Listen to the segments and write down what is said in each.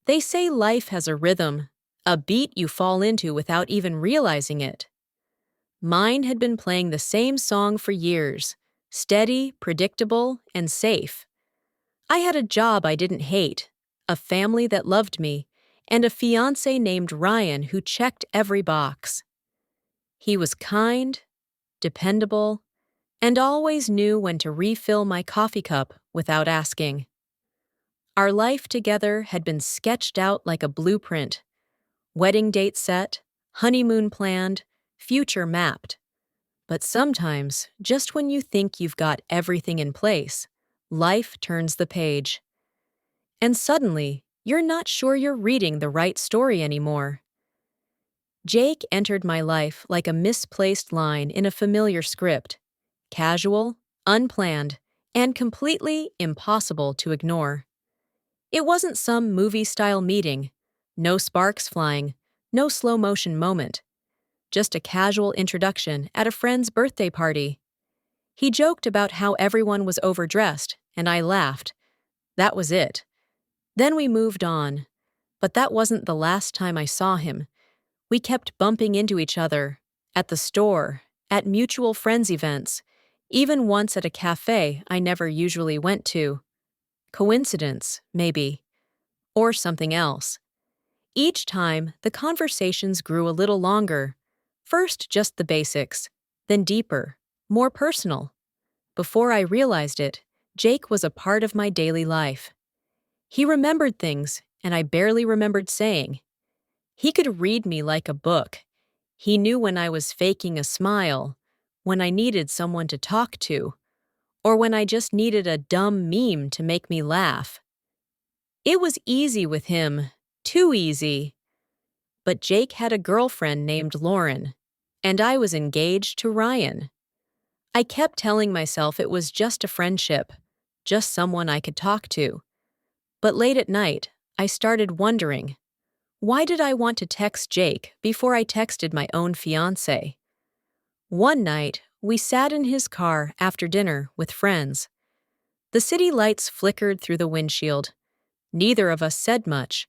They say life has a rhythm, a beat you fall into without even realizing it. Mine had been playing the same song for years, steady, predictable, and safe. I had a job I didn't hate, a family that loved me, and a fiancé named Ryan who checked every box. He was kind, dependable, and always knew when to refill my coffee cup without asking. Our life together had been sketched out like a blueprint. Wedding date set, honeymoon planned, future mapped. But sometimes, just when you think you've got everything in place, life turns the page. And suddenly, you're not sure you're reading the right story anymore. Jake entered my life like a misplaced line in a familiar script. Casual, unplanned, and completely impossible to ignore. It wasn't some movie-style meeting. No sparks flying, no slow-motion moment. Just a casual introduction at a friend's birthday party. He joked about how everyone was overdressed, and I laughed. That was it. Then we moved on. But that wasn't the last time I saw him. We kept bumping into each other. At the store, at mutual friends events, even once at a cafe I never usually went to. Coincidence, maybe. Or something else. Each time, the conversations grew a little longer. First just the basics, then deeper, more personal. Before I realized it, Jake was a part of my daily life. He remembered things, and I barely remembered saying. He could read me like a book. He knew when I was faking a smile, when I needed someone to talk to, or when I just needed a dumb meme to make me laugh. It was easy with him, too easy. But Jake had a girlfriend named Lauren, and I was engaged to Ryan. I kept telling myself it was just a friendship, just someone I could talk to. But late at night, I started wondering, why did I want to text Jake before I texted my own fiancé? One night, we sat in his car after dinner with friends. The city lights flickered through the windshield. Neither of us said much.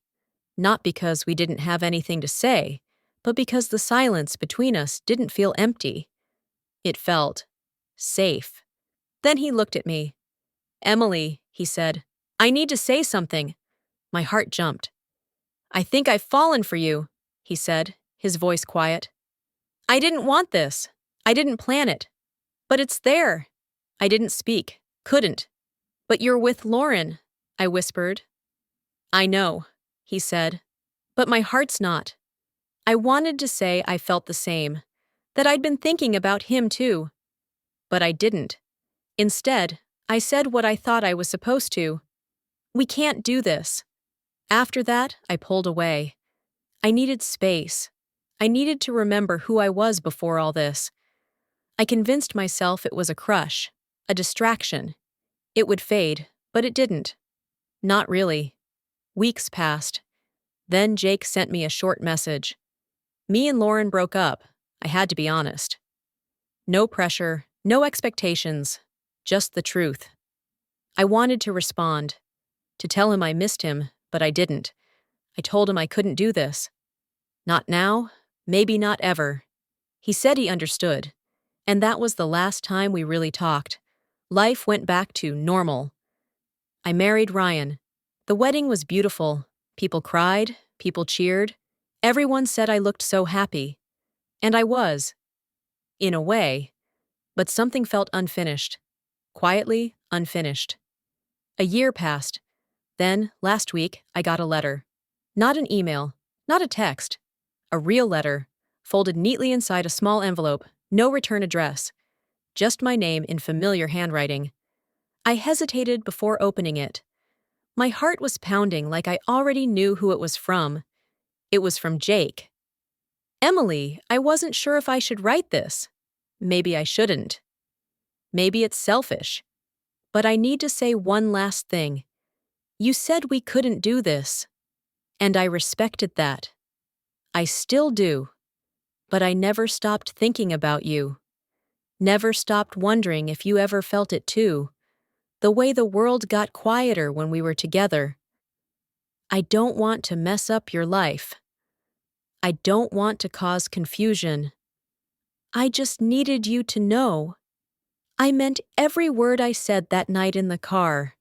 Not because we didn't have anything to say, but because the silence between us didn't feel empty. It felt safe. Then he looked at me. "Emily," he said, "I need to say something." My heart jumped. "I think I've fallen for you," he said, his voice quiet. "I didn't want this. I didn't plan it. But it's there." I didn't speak, couldn't. "But you're with Lauren," I whispered. "I know," he said, "but my heart's not." I wanted to say I felt the same, that I'd been thinking about him too. But I didn't. Instead, I said what I thought I was supposed to. "We can't do this." After that, I pulled away. I needed space. I needed to remember who I was before all this. I convinced myself it was a crush, a distraction. It would fade, but it didn't. Not really. Weeks passed. Then Jake sent me a short message. Me and Lauren broke up. I had to be honest. No pressure, no expectations, just the truth. I wanted to respond, to tell him I missed him, but I didn't. I told him I couldn't do this. Not now, maybe not ever. He said he understood, and that was the last time we really talked. Life went back to normal. I married Ryan. The wedding was beautiful. People cried, people cheered. Everyone said I looked so happy. And I was. In a way. But something felt unfinished. Quietly unfinished. A year passed. Then, last week, I got a letter. Not an email, not a text. A real letter, folded neatly inside a small envelope, no return address. Just my name in familiar handwriting. I hesitated before opening it. My heart was pounding like I already knew who it was from. It was from Jake. "Emily, I wasn't sure if I should write this. Maybe I shouldn't. Maybe it's selfish. But I need to say one last thing. You said we couldn't do this. And I respected that. I still do. But I never stopped thinking about you. Never stopped wondering if you ever felt it too. The way the world got quieter when we were together. I don't want to mess up your life. I don't want to cause confusion. I just needed you to know. I meant every word I said that night in the car.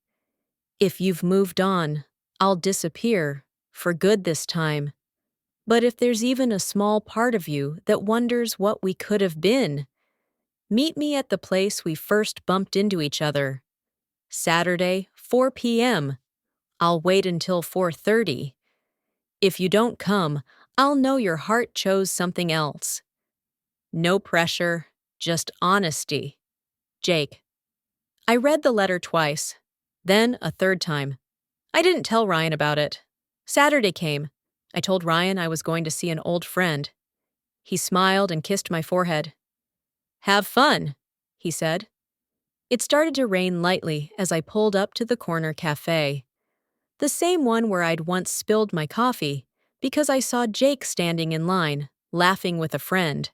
If you've moved on, I'll disappear, for good this time. But if there's even a small part of you that wonders what we could have been, meet me at the place we first bumped into each other. Saturday, 4 p.m. I'll wait until 4:30. If you don't come, I'll know your heart chose something else. No pressure, just honesty. Jake. I read the letter twice, then a third time. I didn't tell Ryan about it. Saturday came. I told Ryan I was going to see an old friend. He smiled and kissed my forehead. Have fun, he said. It started to rain lightly as I pulled up to the corner cafe. The same one where I'd once spilled my coffee because I saw Jake standing in line, laughing with a friend.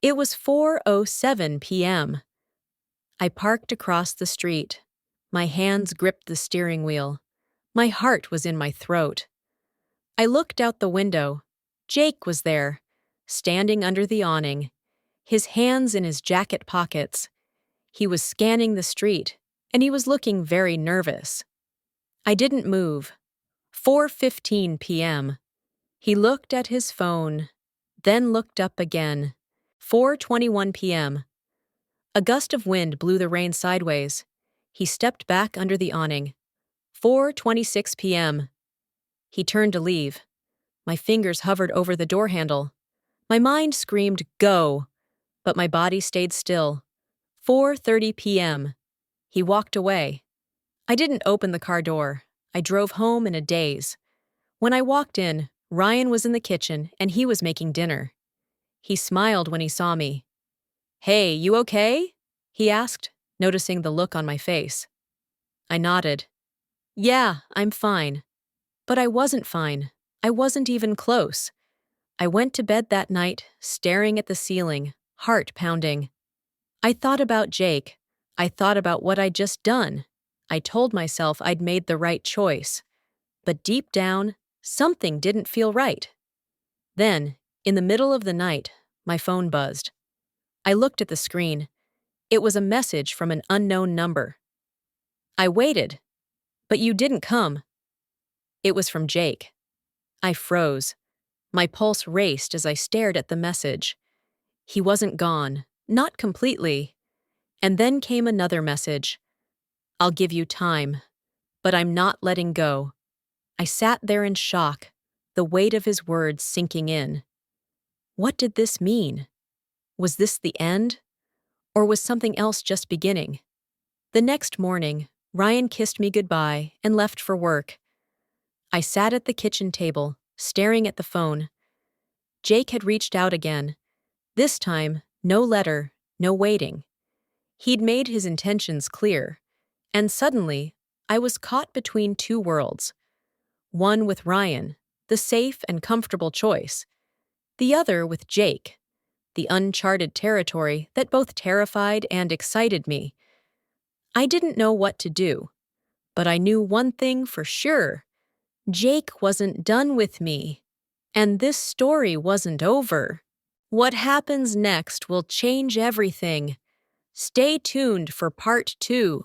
It was 4:07 p.m. I parked across the street. My hands gripped the steering wheel. My heart was in my throat. I looked out the window. Jake was there, standing under the awning, his hands in his jacket pockets. He was scanning the street, and he was looking very nervous. I didn't move. 4:15 p.m. He looked at his phone, then looked up again. 4:21 p.m. A gust of wind blew the rain sideways. He stepped back under the awning. 4:26 p.m. He turned to leave. My fingers hovered over the door handle. My mind screamed, "Go!" but my body stayed still. 4:30 p.m. He walked away. I didn't open the car door. I drove home in a daze. When I walked in, Ryan was in the kitchen and he was making dinner. He smiled when he saw me. Hey, you okay? He asked, noticing the look on my face. I nodded. Yeah, I'm fine. But I wasn't fine. I wasn't even close. I went to bed that night, staring at the ceiling, heart pounding. I thought about Jake. I thought about what I'd just done. I told myself I'd made the right choice. But deep down, something didn't feel right. Then, in the middle of the night, my phone buzzed. I looked at the screen. It was a message from an unknown number. I waited, but you didn't come. It was from Jake. I froze. My pulse raced as I stared at the message. He wasn't gone, not completely. And then came another message. I'll give you time, but I'm not letting go. I sat there in shock, the weight of his words sinking in. What did this mean? Was this the end? Or was something else just beginning? The next morning, Ryan kissed me goodbye and left for work. I sat at the kitchen table, staring at the phone. Jake had reached out again. This time, no letter, no waiting. He'd made his intentions clear, and suddenly, I was caught between two worlds. One with Ryan, the safe and comfortable choice. The other with Jake, the uncharted territory that both terrified and excited me. I didn't know what to do, but I knew one thing for sure. Jake wasn't done with me, and this story wasn't over. What happens next will change everything. Stay tuned for part 2.